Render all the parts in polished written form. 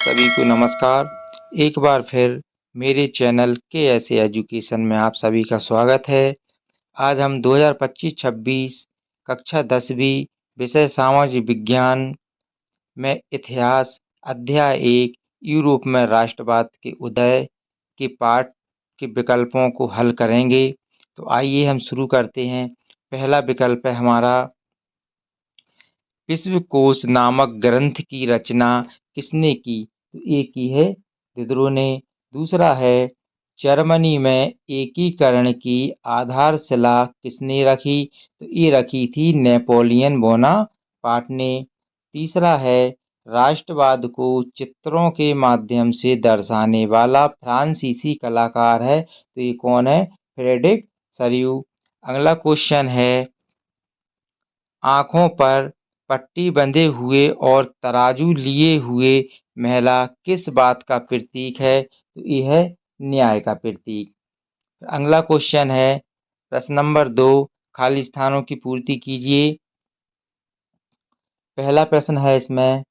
सभी को नमस्कार। एक बार फिर मेरे चैनल के ऐसे एजुकेशन में आप सभी का स्वागत है। आज हम 2025-26 कक्षा 10वीं विषय सामाजिक विज्ञान में इतिहास अध्याय 1 यूरोप में राष्ट्रवाद के उदय के पाठ के विकल्पों को हल करेंगे। तो आइए हम शुरू करते हैं। पहला विकल्प है हमारा, विश्वकोश नामक ग्रंथ की रचना किसने की? तो ए की है दिदरो ने। दूसरा है, जर्मनी में एकीकरण की आधारशिला किसने रखी? तो ये रखी थी नेपोलियन बोनापार्ट ने। तीसरा है, राष्ट्रवाद को चित्रों के माध्यम से दर्शाने वाला फ्रांसीसी कलाकार है। तो ये कौन है? फ्रेडरिक सरियू। अगला क्वेश्चन है, आंखों पर पट्टी बंधे हुए और तराजू लिए हुए महिला किस बात का प्रतीक है? तो यह है न्याय का प्रतीक। अगला क्वेश्चन है, प्रश्न नंबर 2, खाली स्थानों की पूर्ति कीजिए। पहला प्रश्न है इसमें,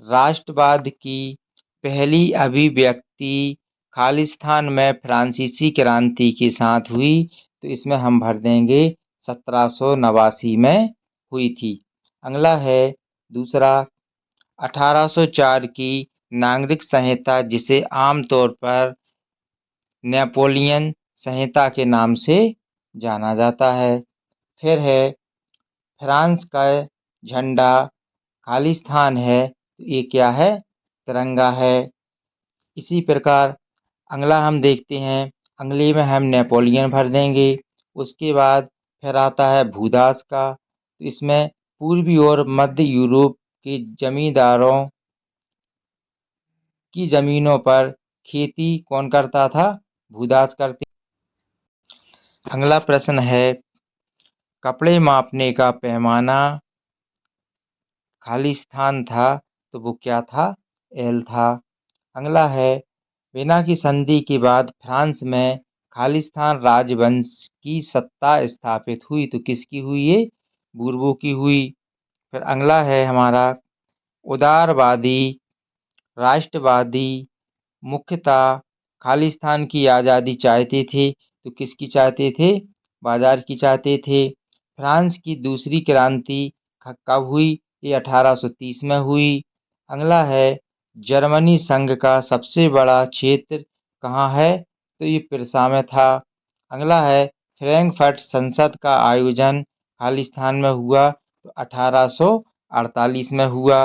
राष्ट्रवाद की पहली अभिव्यक्ति खालिस्तान में फ्रांसीसी क्रांति के साथ हुई। तो इसमें हम भर देंगे 1789 में हुई थी। अगला है दूसरा, 1804 की नागरिक संहिता जिसे आमतौर पर नेपोलियन संहिता के नाम से जाना जाता है। फिर है, फ्रांस का झंडा खालिस्तान है। तो ये क्या है? तिरंगा है। इसी प्रकार अगला हम देखते हैं, अगले में हम नेपोलियन भर देंगे। उसके बाद फिर आता है भूदास का। तो इसमें पूर्वी और मध्य यूरोप के जमींदारों की जमीनों पर खेती कौन करता था? भूदास करते। अगला प्रश्न है, कपड़े मापने का पैमाना खालिस्तान था, तो वो क्या था? एल था। अगला है, विना की संधि के बाद फ्रांस में खालिस्तान राजवंश की सत्ता स्थापित हुई। तो किसकी हुई? ये बूर्बों की हुई। फिर अगला है हमारा, उदारवादी राष्ट्रवादी मुख्यतः खालिस्तान की आज़ादी चाहते थे। तो किसकी चाहते थे? बाजार की चाहते थे। फ्रांस की दूसरी क्रांति कब हुई? ये 1830 में हुई। अगला है, जर्मनी संघ का सबसे बड़ा क्षेत्र कहाँ है? तो ये पिरसा में था। अगला है, फ्रैंकफर्ट संसद का आयोजन खालिस्तान में हुआ। तो 1848 में हुआ।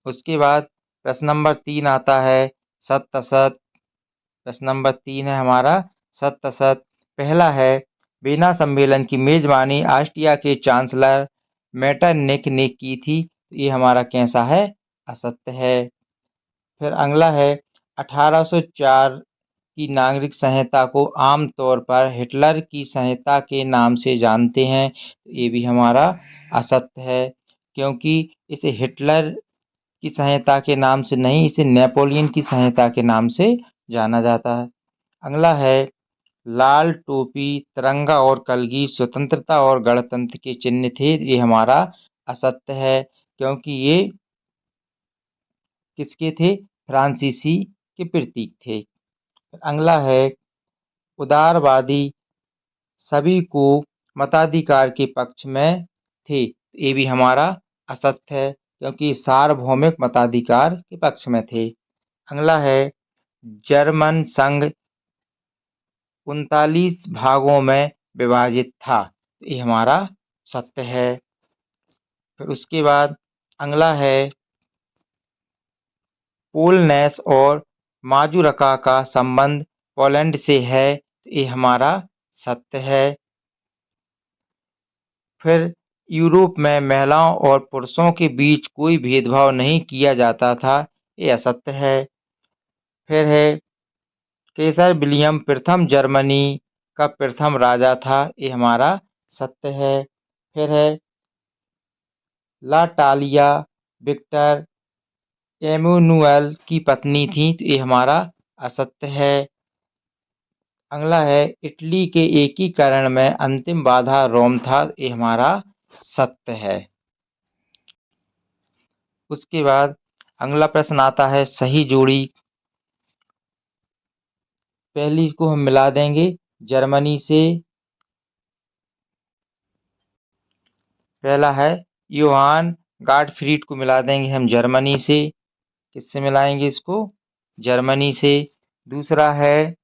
उसके बाद प्रश्न नंबर 3 आता है, सत्य असत। प्रश्न नंबर 3 है हमारा सत्य असत। पहला है, वियना सम्मेलन की मेजबानी ऑस्ट्रिया के चांसलर मेटरनिक ने की थी। ये हमारा कैसा है? असत्य है। फिर अगला है, 1804 की नागरिक संहिता को आमतौर पर हिटलर की संहिता के नाम से जानते हैं। ये भी हमारा असत्य है, क्योंकि इसे हिटलर की संहिता के नाम से नहीं, इसे नेपोलियन की संहिता के नाम से जाना जाता है। अगला है, लाल टोपी तिरंगा और कलगी स्वतंत्रता और गणतंत्र के चिन्ह थे। ये हमारा असत्य है, क्योंकि ये किसके थे? फ्रांसीसी के प्रतीक थे। अगला है, उदारवादी सभी को मताधिकार के पक्ष में थे। ये भी हमारा असत्य है, क्योंकि सार्वभौमिक मताधिकार के पक्ष में थे। अगला है, जर्मन संघ 39 भागों में विभाजित था। ये हमारा सत्य है। फिर उसके बाद अगला है, पोलनेस और माजुरका का संबंध पोलैंड से है। ये हमारा सत्य है। फिर यूरोप में महिलाओं और पुरुषों के बीच कोई भेदभाव नहीं किया जाता था। ये असत्य है। फिर है, कैसर विलियम प्रथम जर्मनी का प्रथम राजा था। ये हमारा सत्य है। फिर है, ला टालिया विक्टर एमुनुएल की पत्नी थी। तो ये हमारा असत्य है। अगला है, इटली के एकीकरण में अंतिम बाधा रोम था। ये हमारा सत्य है। उसके बाद अगला प्रश्न आता है सही जोड़ी। पहली को हम मिला देंगे जर्मनी से। पहला है योहान गॉटफ्रीड को मिला देंगे हम जर्मनी से। किससे मिलाएंगे इसको? जर्मनी से। दूसरा है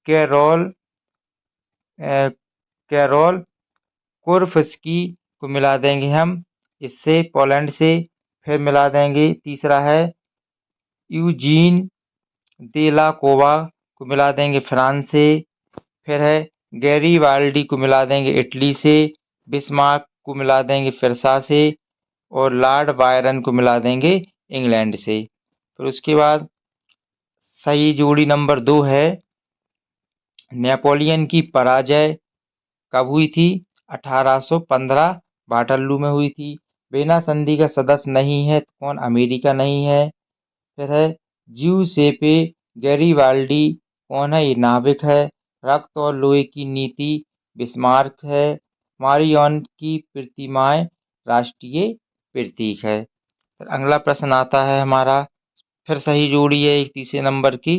कैरोल कैरोल कुरफस्की को मिला देंगे हम इससे, पोलैंड से। फिर मिला देंगे, तीसरा है यूजीन देलाकोवा को मिला देंगे फ्रांस से। फिर है गैरीबाल्डी को मिला देंगे इटली से। बिस्मार्क को मिला देंगे फिरसा से। और लॉर्ड बायरन को मिला देंगे इंग्लैंड से। फिर उसके बाद सही जोड़ी नंबर 2 है नेपोलियन की पराजय कब हुई थी? 1815 वाटरलू में हुई थी। वेना संधि का सदस्य नहीं है तो कौन? अमेरिका नहीं है। फिर है ज्यूसेपे गैरीबाल्डी, कौन है? ये नाविक है। रक्त और लोहे की नीति बिस्मार्क है। मारियन की प्रतिमाएं राष्ट्रीय प्रतीक है। फिर अगला प्रश्न आता है हमारा, फिर सही जोड़ी है एक तीसरे नंबर की।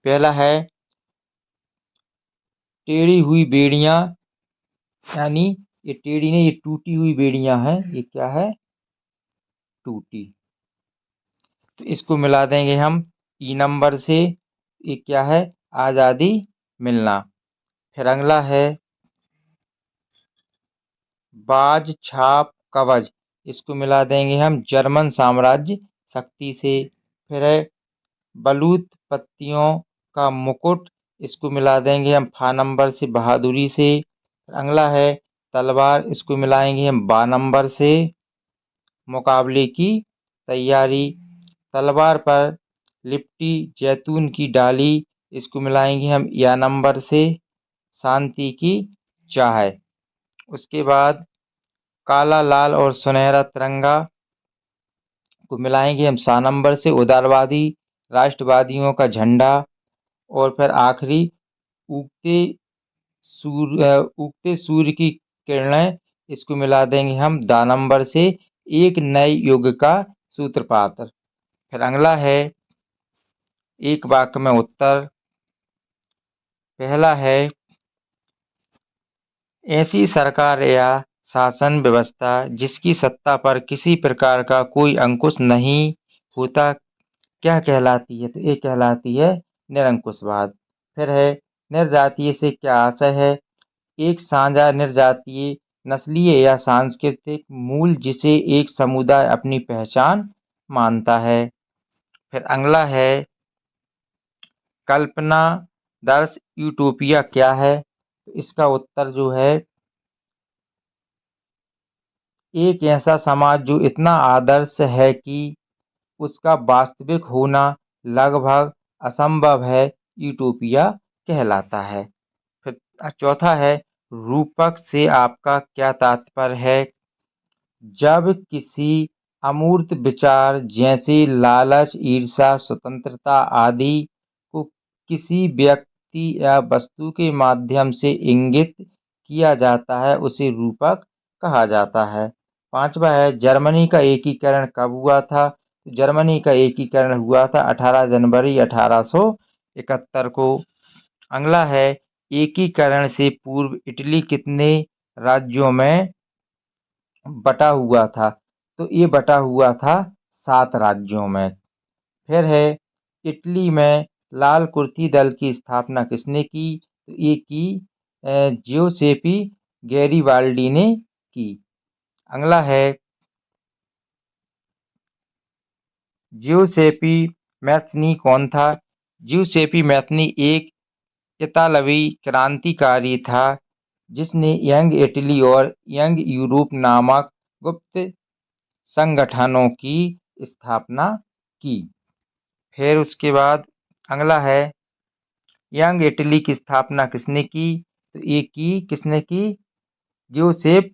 पहला है टेढ़ी हुई बेड़ियां, यानी ये टेढ़ी नहीं, ये टूटी हुई बेड़ियां हैं। ये क्या है? टूटी। तो इसको मिला देंगे हम ई नंबर से। ये क्या है? आजादी मिलना। फिर अगला है बाज छाप कवच, इसको मिला देंगे हम जर्मन साम्राज्य शक्ति से। फिर है बलूत पत्तियों का मुकुट, इसको मिला देंगे हम फा नंबर से बहादुरी से। अगला है तलवार, इसको मिलाएंगे हम बा नंबर से मुकाबले की तैयारी। तलवार पर लिपटी जैतून की डाली, इसको मिलाएंगे हम या नंबर से शांति की चाह। उसके बाद काला लाल और सुनहरा तिरंगा को मिलाएंगे हम सा नंबर से उदारवादी राष्ट्रवादियों का झंडा। और फिर आखिरी उगते उगते सूर्य की किरणें, इसको मिला देंगे हम दा नंबर से एक नए युग का सूत्रपात। फिर अगला है एक वाक्य में उत्तर। पहला है ऐसी सरकार या शासन व्यवस्था जिसकी सत्ता पर किसी प्रकार का कोई अंकुश नहीं होता क्या कहलाती है? तो ये कहलाती है निरंकुशवाद। फिर है निर्जातीय से क्या आशय है? एक साझा निर्जातीय नस्लीय या सांस्कृतिक मूल जिसे एक समुदाय अपनी पहचान मानता है। फिर अगला है कल्पना दर्श यूटोपिया क्या है? तो इसका उत्तर जो है एक ऐसा समाज जो इतना आदर्श है कि उसका वास्तविक होना लगभग असंभव है, यूटोपिया कहलाता है। फिर चौथा है रूपक से आपका क्या तात्पर्य है? जब किसी अमूर्त विचार जैसे लालच ईर्ष्या स्वतंत्रता आदि को किसी व्यक्ति या वस्तु के माध्यम से इंगित किया जाता है उसे रूपक कहा जाता है। पांचवा है जर्मनी का एकीकरण कब हुआ था? जर्मनी का एकीकरण हुआ था 18 जनवरी 1871 को। अगला है एकीकरण से पूर्व इटली कितने राज्यों में बटा हुआ था? तो ये बटा हुआ था 7 राज्यों में। फिर है इटली में लाल कुर्ती दल की स्थापना किसने की? तो ये की जियोसेपी गैरीबाल्डी ने की। अगला है जियोसेपी मैथनी कौन था? जियोसेपी मैथनी एक इतालवी क्रांतिकारी था जिसने यंग इटली और यंग यूरोप नामक गुप्त संगठनों की स्थापना की। फिर उसके बाद अगला है यंग इटली की स्थापना किसने की? तो ये की किसने की? ज्यूसेप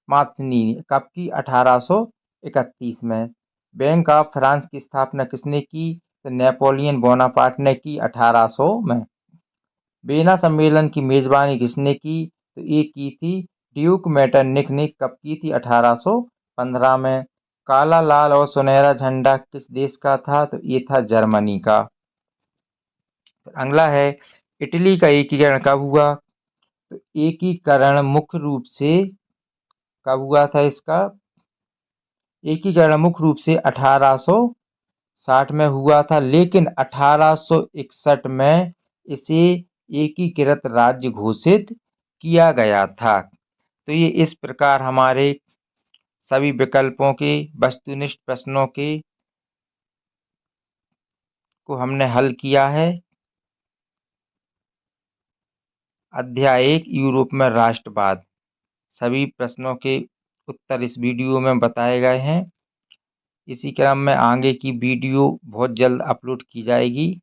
मात्सनी ने। कब की? 1831 में। बैंक ऑफ फ्रांस की स्थापना किसने की? तो नेपोलियन बोनापार्ट ने की 1800 में। वेना सम्मेलन की मेजबानी किसने की? तो ये की थी ड्यूक मेटरनिक ने। कब की थी? 1815 में। काला, लाल और सुनहरा झंडा किस देश का था? तो ये था जर्मनी का। अगला है, इटली का एकीकरण कब हुआ? तो एकीकरण मुख्य रूप से कब हुआ था इसका? एकीकरण मुख्य रूप से 1860 में हुआ था, लेकिन 1861 में इसे एकीकृत राज्य घोषित किया गया था। तो ये इस प्रकार हमारे सभी विकल्पों के वस्तुनिष्ठ प्रश्नों के को हमने हल किया है। अध्याय 1 यूरोप में राष्ट्रवाद। सभी प्रश्नों के उत्तर इस वीडियो में बताए गए हैं। इसी क्रम में आगे की वीडियो बहुत जल्द अपलोड की जाएगी।